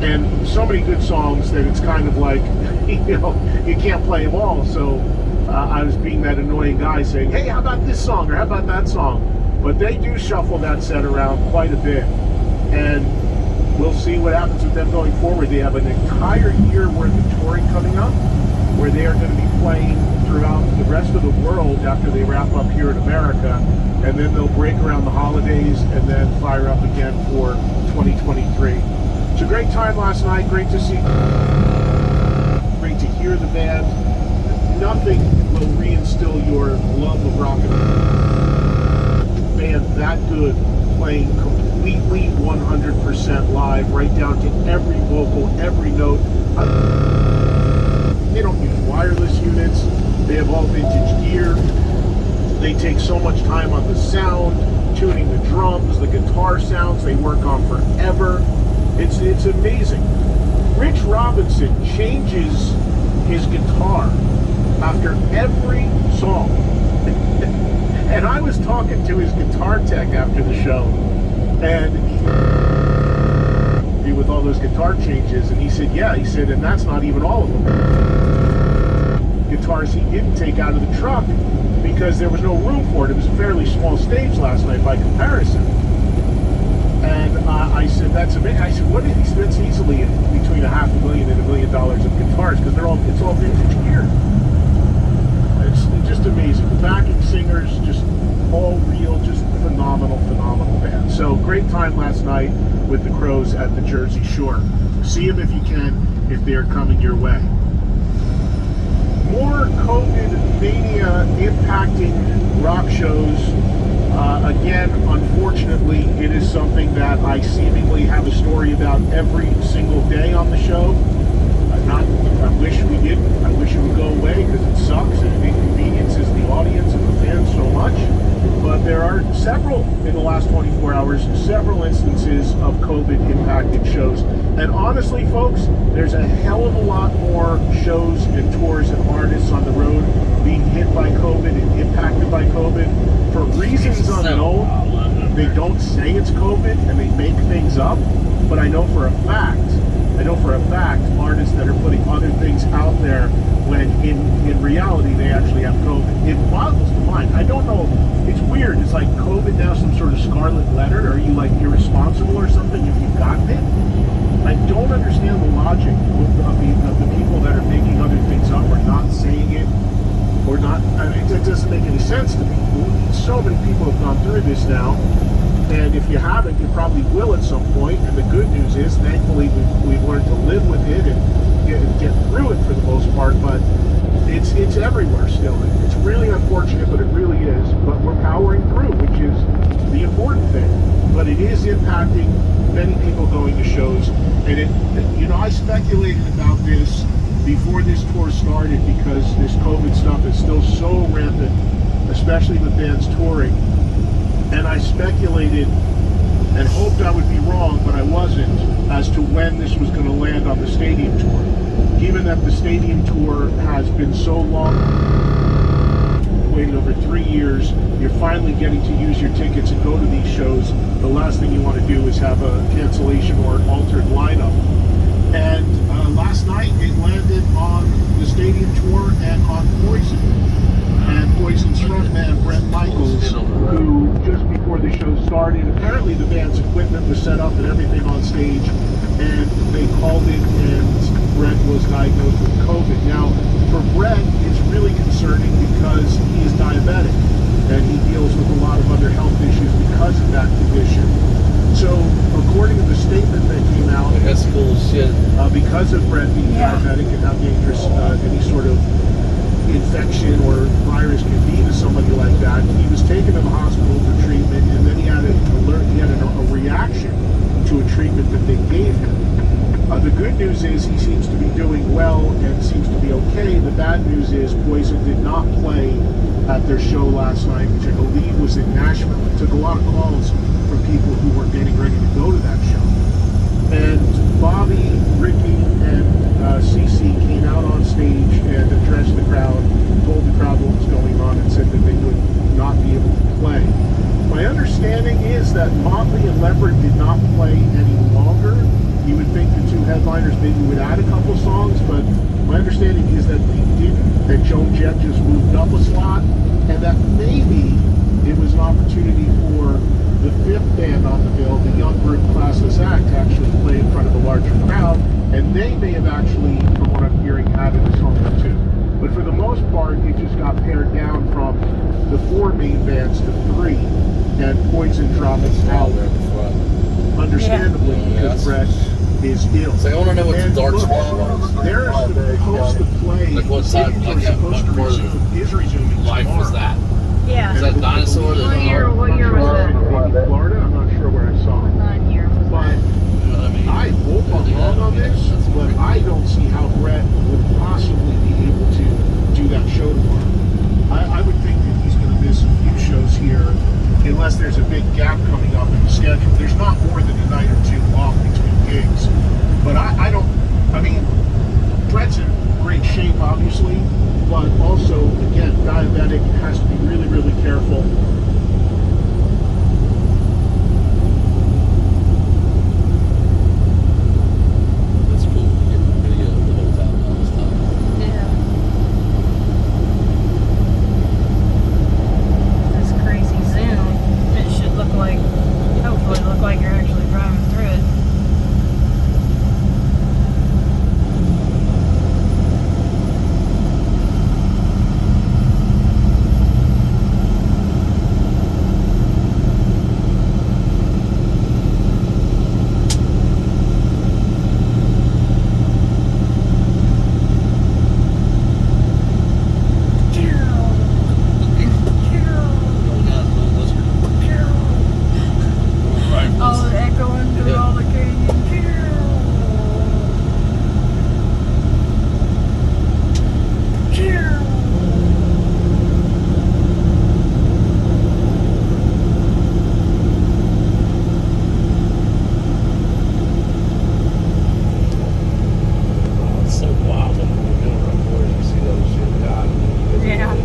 and so many good songs that it's kind of like, you can't play them all. So I was being that annoying guy saying, hey, how about this song or how about that song? But they do shuffle that set around quite a bit, and we'll see what happens with them going forward. They have an entire year worth of touring coming up, where they are going to be playing throughout the rest of the world after they wrap up here in America, and then they'll break around the holidays and then fire up again for 2023. It's a great time last night. Great to see, great to hear the band. Nothing will reinstill your love of rock and roll. Band that good, playing completely 100% live, right down to every vocal, every note. They don't use wireless units. They have all vintage gear. They take so much time on the sound, tuning the drums, the guitar sounds they work on forever. It's amazing. Rich Robinson changes his guitar after every song. And I was talking to his guitar tech after the show, and with all those guitar changes, and he said, yeah, he said, and that's not even all of them. Guitars he didn't take out of the truck because there was no room for it. It was a fairly small stage last night by comparison. And I said, that's amazing. I said, what did he said? That's easily between $500,000 and $1 million of guitars, because it's all vintage gear. It's just amazing. The backing singers, just all real, just phenomenal band. So great time last night with the Crows at the Jersey Shore. See them if you can, if they are coming your way. More COVID mania impacting rock shows. Again, unfortunately, it is something that I seemingly have a story about every single day on the show. I wish we didn't. I wish it would go away because it sucks and it inconveniences the audience and the fans so much. But there are several, in the last 24 hours, several instances of COVID impacted shows. And honestly, folks, there's a hell of a lot more shows and tours and artists on the road being hit by COVID and impacted by COVID for reasons unknown. They don't say it's COVID and they make things up, but I know for a fact, artists that are putting other things out there when in reality they actually have COVID. It boggles the mind. I don't know. It's weird. It's like COVID now some sort of scarlet letter. Are you like irresponsible or something if you've gotten it? I don't understand the logic of the people that are making other things up or not saying it or not. I mean, it doesn't make any sense to me. So many people have gone through this now. And if you haven't, you probably will at some point. And the good news is, thankfully, we've learned to live with it and get through it for the most part. But it's everywhere still. It's really unfortunate, but it really is. But we're powering through, which is the important thing. But it is impacting many people going to shows. And I speculated about this before this tour started because this COVID stuff is still so rampant, especially with bands touring. And I speculated and hoped I would be wrong, but I wasn't, as to when this was going to land on the stadium tour. Given that the stadium tour has been so long, waited over 3 years, you're finally getting to use your tickets and go to these shows. The last thing you want to do is have a cancellation or an altered lineup. And last night it landed on the stadium tour and on Poison. And Poison's frontman, Brett Michaels, who just before the show started, apparently the band's equipment was set up and everything on stage, and they called it and Brett was diagnosed with COVID. Now, for Brett, it's really concerning because he is diabetic and he deals with a lot of other health issues because of that condition. So, according to the statement that came out, that's full of shit. Because of Brett being diabetic and how dangerous any sort of infection or virus can be to somebody like that, he was taken to the hospital for treatment, and then he had a reaction to a treatment that they gave him. The good news is he seems to be doing well and seems to be okay. The bad news is Poison did not play at their show last night, which I believe was in Nashville. It took a lot of calls from people who were getting ready to go to that show. And Bobby, Ricky, and Cece came out on stage and addressed the crowd, told the crowd what was going on, and said that they would not be able to play. My understanding is that Motley and Leopard did not play any longer. You would think the two headliners maybe would add a couple songs, but my understanding is that they didn't, that Joan Jett just moved up a slot, and that maybe it was an opportunity for the fifth band on the bill, the young group Classless Act, to actually play in front of a larger crowd, and they may have actually, from what I'm hearing, added a song or two. But for the most part, it just got pared down from the four main bands to three, and Poison dropped out, understandably, because Brett is ill. So I want to know what the dark look, spot was. They're supposed to play, Like what the side, cities like are that, supposed to what part of resume, is resuming life tomorrow. was that? Yeah. Is that dinosaur? What year was that? Maybe Florida? I'm not sure where I saw it. What year was But You know what I mean? I hope I'm wrong on this, but I don't see how Brett would possibly be able to do that show tomorrow. I would think that he's going to miss a few shows here unless there's a big gap coming up in the schedule. There's not more than a night or two off between gigs. But I don't, I mean, Brett's in great shape, obviously, but also, again, diabetic, has to be really, really careful. That's cool. Get the video the whole time, all this time. Yeah. This crazy zoom. It should look like, hopefully look like you're actually driving through it. Oh, the echoing through all the canyon. It's so wild when you're doing road tours, you see those shit. God, Yeah.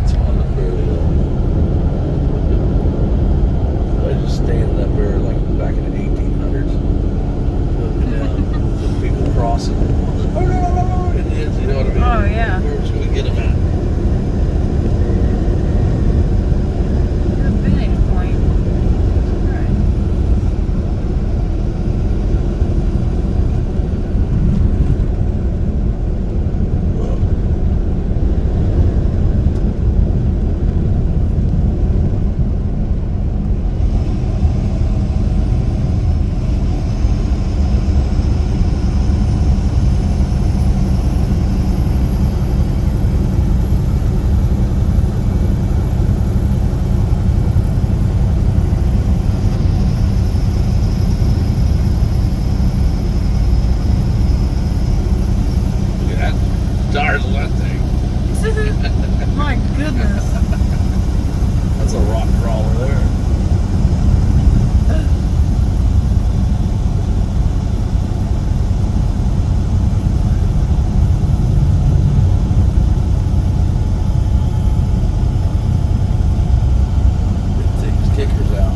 It's on the very I just standing up there like back in the 1800s, looking down, the people crossing. And then, you know what I mean? Oh, yeah. Where should we get them at? The finish point. Right. Look at that. Tires on that thing. My goodness. That's a rock crawler there. Take his kickers out.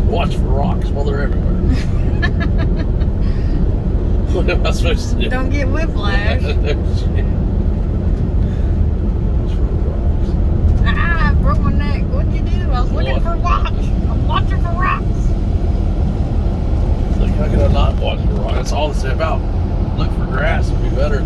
Watch for rocks. Well, they're everywhere. What am I supposed to do? Don't get whiplash. Watch for rocks. Ah, I broke my neck. What'd you do? I was looking all the step out. Look for grass would be better.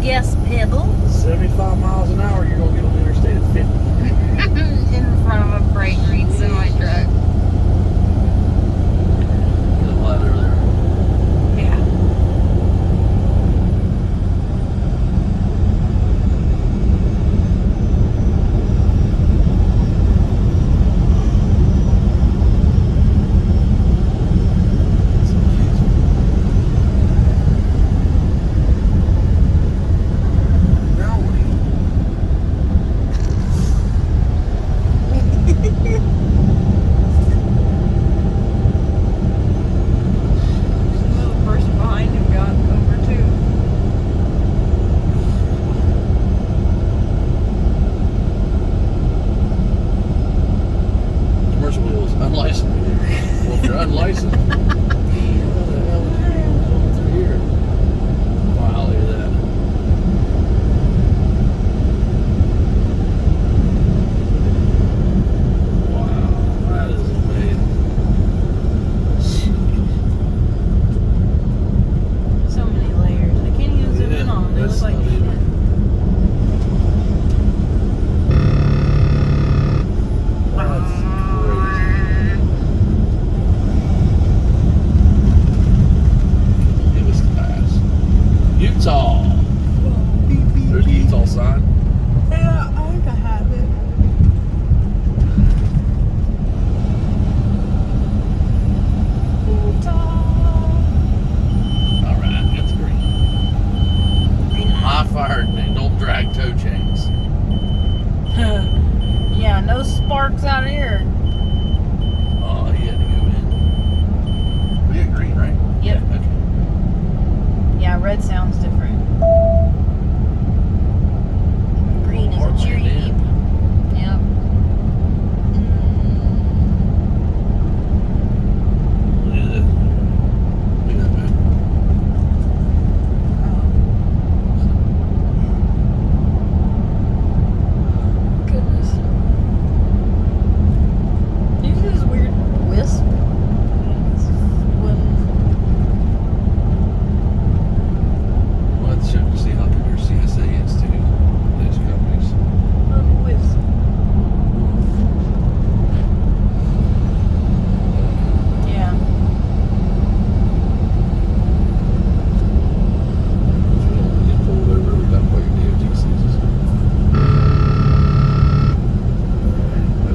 Yes, Pebble. 75 miles an hour, you're going to get on the interstate at 50. In front of a bright green semi truck. Get a light over there. Yeah. It's amazing. Now what do you The person behind him got over too. commercial wheels, unlicensed. Well, if you're unlicensed, how the hell would you be going through here? Wow, look at that. Wow, that is amazing. So many layers. I can't even zoom in on them. They That's look like not shit. even- That's crazy. Give us the pass. Utah. There's the Utah sign. Yeah, I think I have it. All right, that's green. My fire thing. Don't drag toe chains. Yeah, no sparks out here. Oh, he had to go in. We had green, right? Yep. Okay. Yeah, red sounds different.